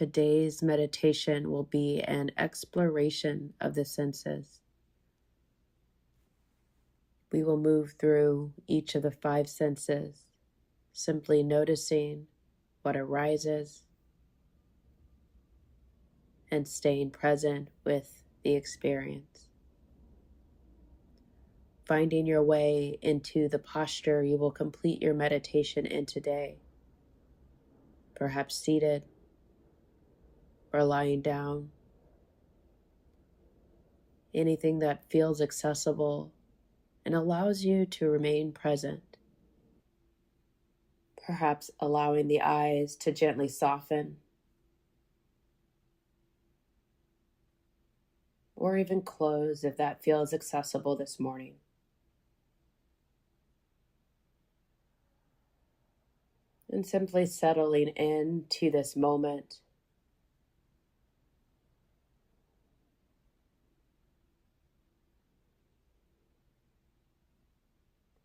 Today's meditation will be an exploration of the senses. We will move through each of the five senses, simply noticing what arises and staying present with the experience. Finding your way into the posture you will complete your meditation in today, perhaps seated or lying down. Anything that feels accessible and allows you to remain present. Perhaps allowing the eyes to gently soften, or even close if that feels accessible this morning. And simply settling into this moment.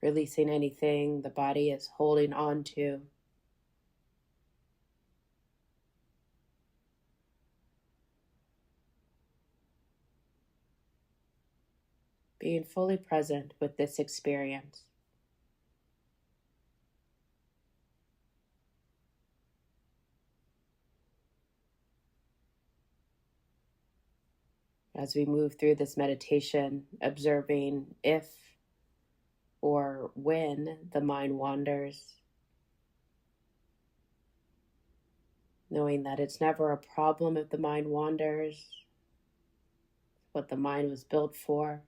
Releasing anything the body is holding on to. Being fully present with this experience. As we move through this meditation, observing if or when the mind wanders, knowing that it's never a problem if the mind wanders, what the mind was built for.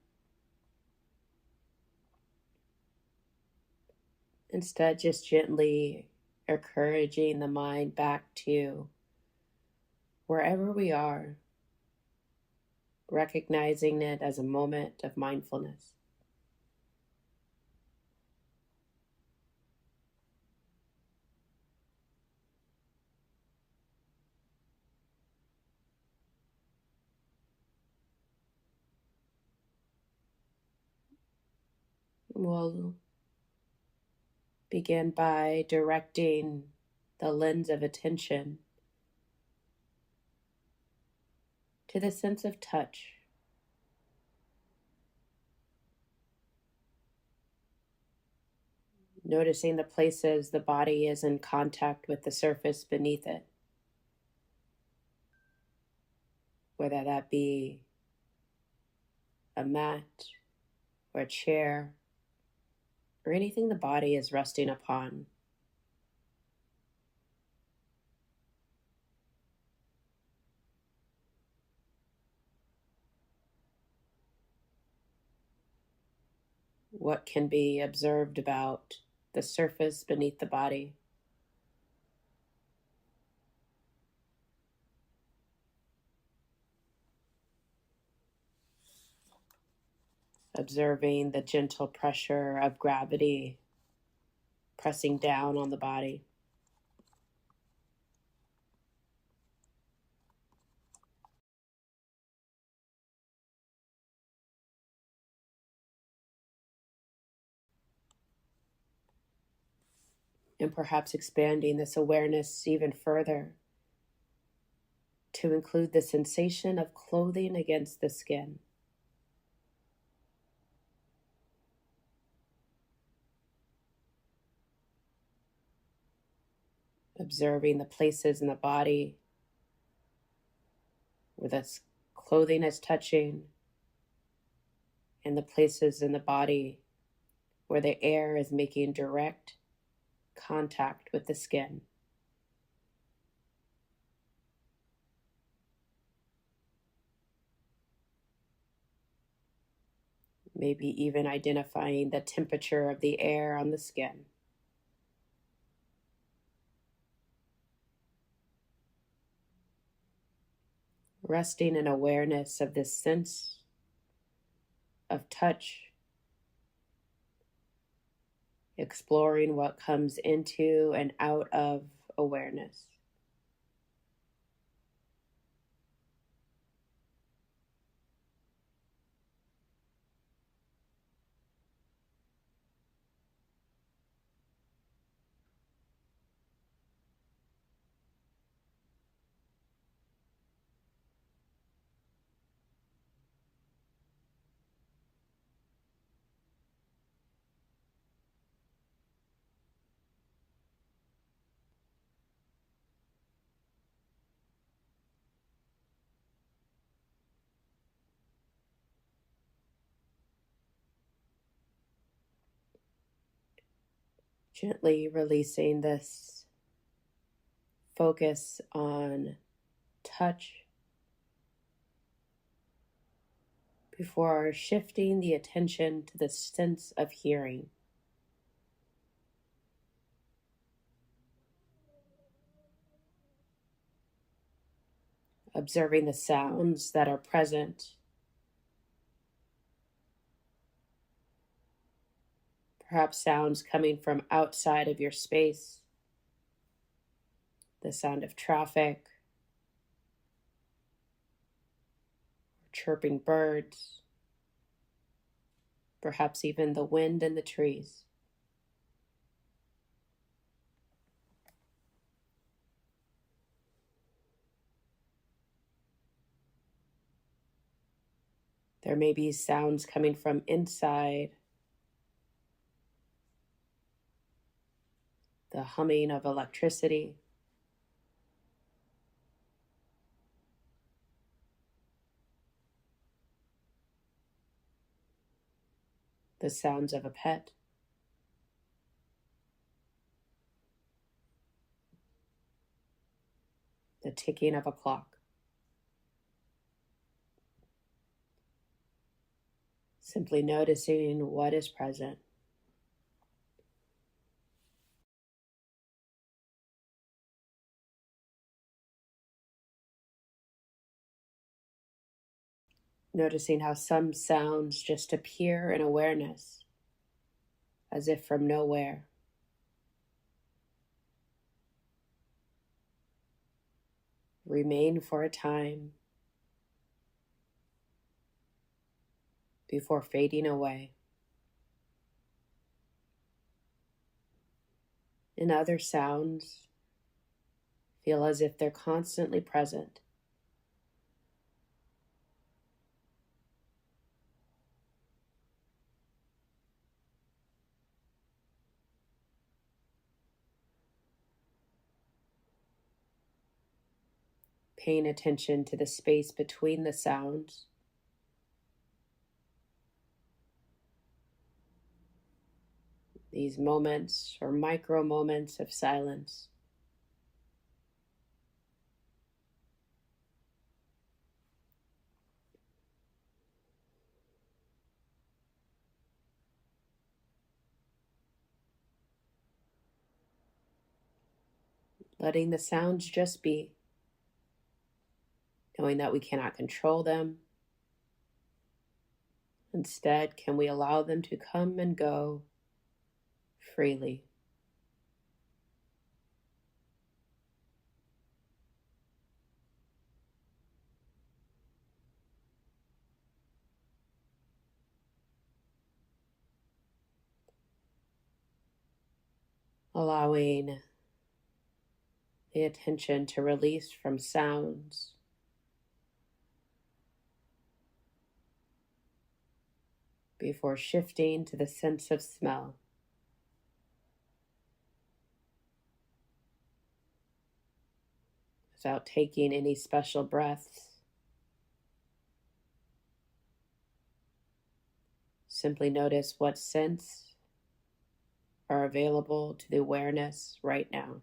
Instead, just gently encouraging the mind back to wherever we are, recognizing it as a moment of mindfulness. We'll begin by directing the lens of attention to the sense of touch. Noticing the places the body is in contact with the surface beneath it, whether that be a mat or a chair or anything the body is resting upon. What can be observed about the surface beneath the body. Observing the gentle pressure of gravity pressing down on the body. And perhaps expanding this awareness even further to include the sensation of clothing against the skin. Observing the places in the body where this clothing is touching and the places in the body where the air is making direct contact with the skin. Maybe even identifying the temperature of the air on the skin. Resting in awareness of this sense of touch, exploring what comes into and out of awareness. Gently releasing this focus on touch before shifting the attention to the sense of hearing. Observing the sounds that are present, perhaps sounds coming from outside of your space, the sound of traffic, chirping birds, perhaps even the wind in the trees. There may be sounds coming from inside, the humming of electricity, the sounds of a pet, the ticking of a clock. Simply noticing what is present. Noticing how some sounds just appear in awareness, as if from nowhere. Remain for a time before fading away. And other sounds feel as if they're constantly present. Paying attention to the space between the sounds. These moments or micro moments of silence. Letting the sounds just be, knowing that we cannot control them. Instead, can we allow them to come and go freely? Allowing the attention to release from sounds, before shifting to the sense of smell. Without taking any special breaths, simply notice what scents are available to the awareness right now.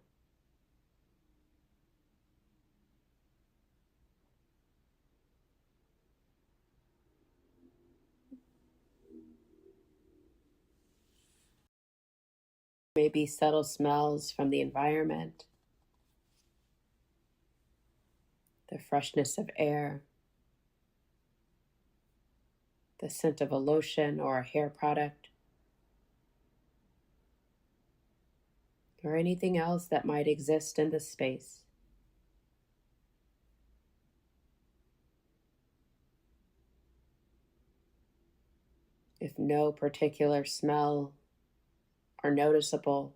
Maybe subtle smells from the environment, the freshness of air, the scent of a lotion or a hair product, or anything else that might exist in the space. If no particular smell are noticeable,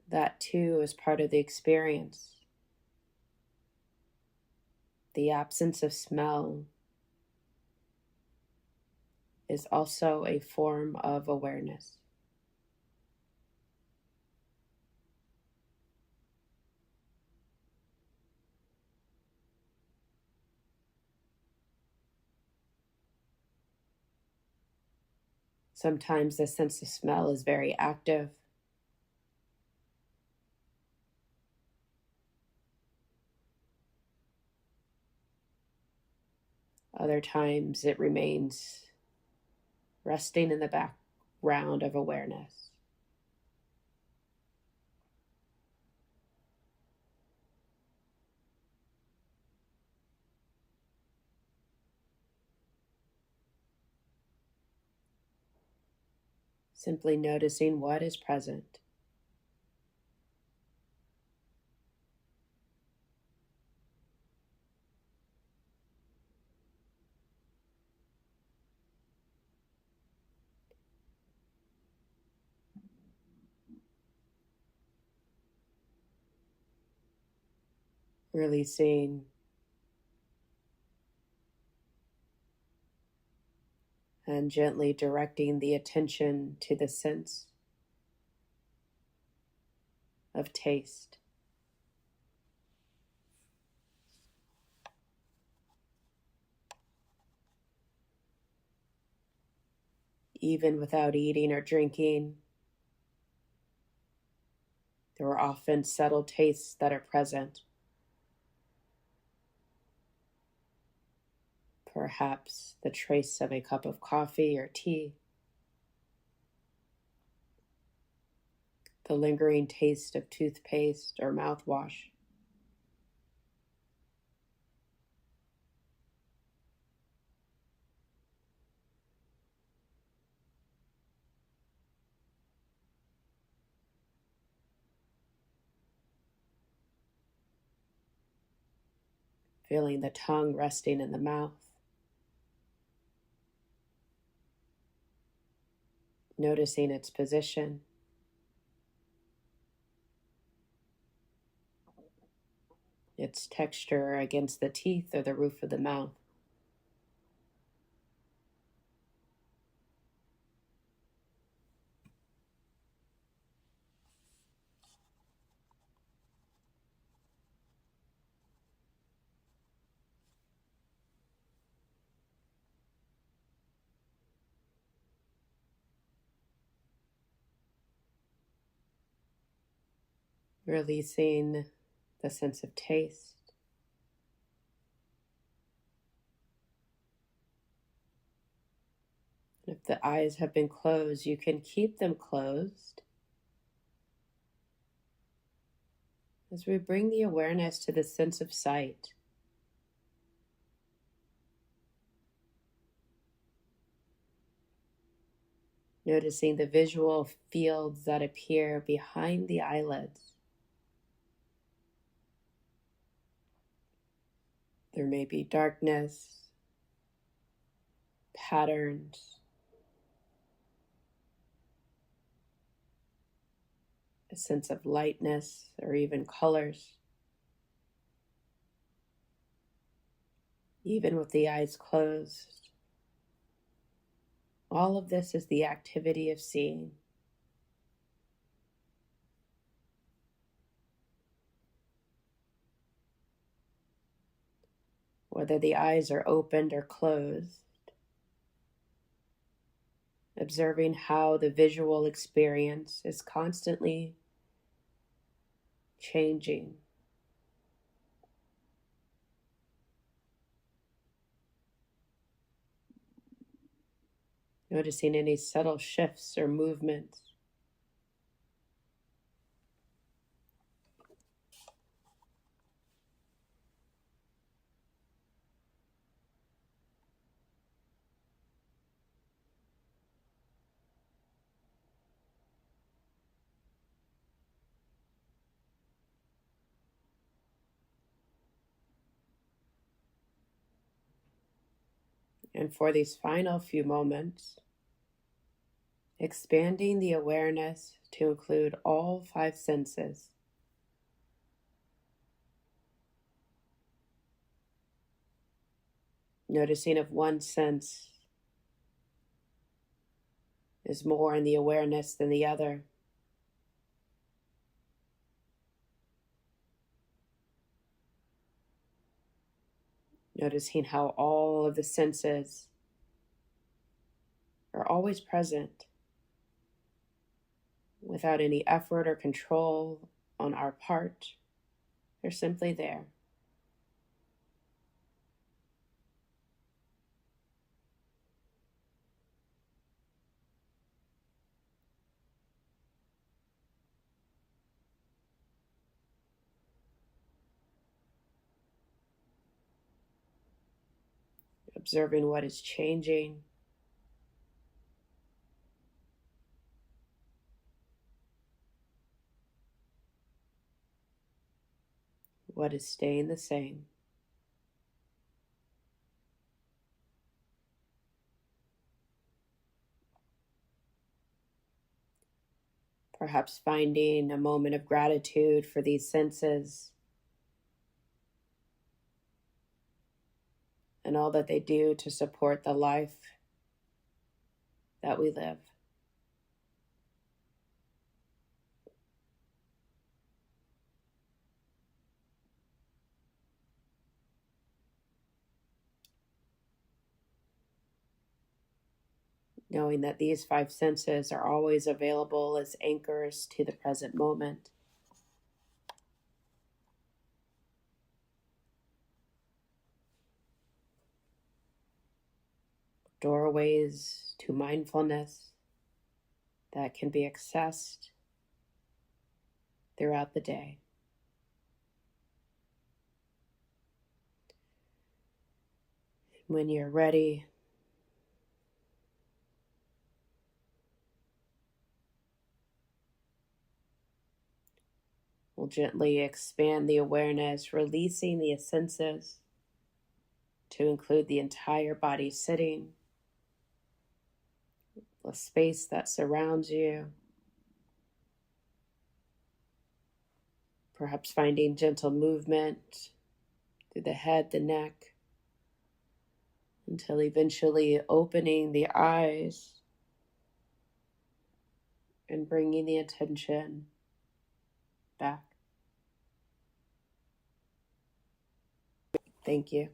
that too is part of the experience. The absence of smell is also a form of awareness. Sometimes the sense of smell is very active. Other times it remains resting in the background of awareness. Simply noticing what is present. Releasing and gently directing the attention to the sense of taste. Even without eating or drinking, there are often subtle tastes that are present. Perhaps the trace of a cup of coffee or tea, the lingering taste of toothpaste or mouthwash. Feeling the tongue resting in the mouth. Noticing its position. Its texture against the teeth or the roof of the mouth. Releasing the sense of taste. If the eyes have been closed, you can keep them closed as we bring the awareness to the sense of sight. Noticing the visual fields that appear behind the eyelids. There may be darkness, patterns, a sense of lightness, or even colors. Even with the eyes closed, all of this is the activity of seeing. Whether the eyes are opened or closed, observing how the visual experience is constantly changing. Noticing any subtle shifts or movements. And for these final few moments, expanding the awareness to include all five senses. Noticing if one sense is more in the awareness than the other. Noticing how all of the senses are always present without any effort or control on our part. They're simply there. Observing what is changing, what is staying the same. Perhaps finding a moment of gratitude for these senses and all that they do to support the life that we live. Knowing that these five senses are always available as anchors to the present moment. Doorways to mindfulness that can be accessed throughout the day. When you're ready, we'll gently expand the awareness, releasing the senses to include the entire body sitting, the space that surrounds you, perhaps finding gentle movement through the head, the neck, until eventually opening the eyes and bringing the attention back. Thank you.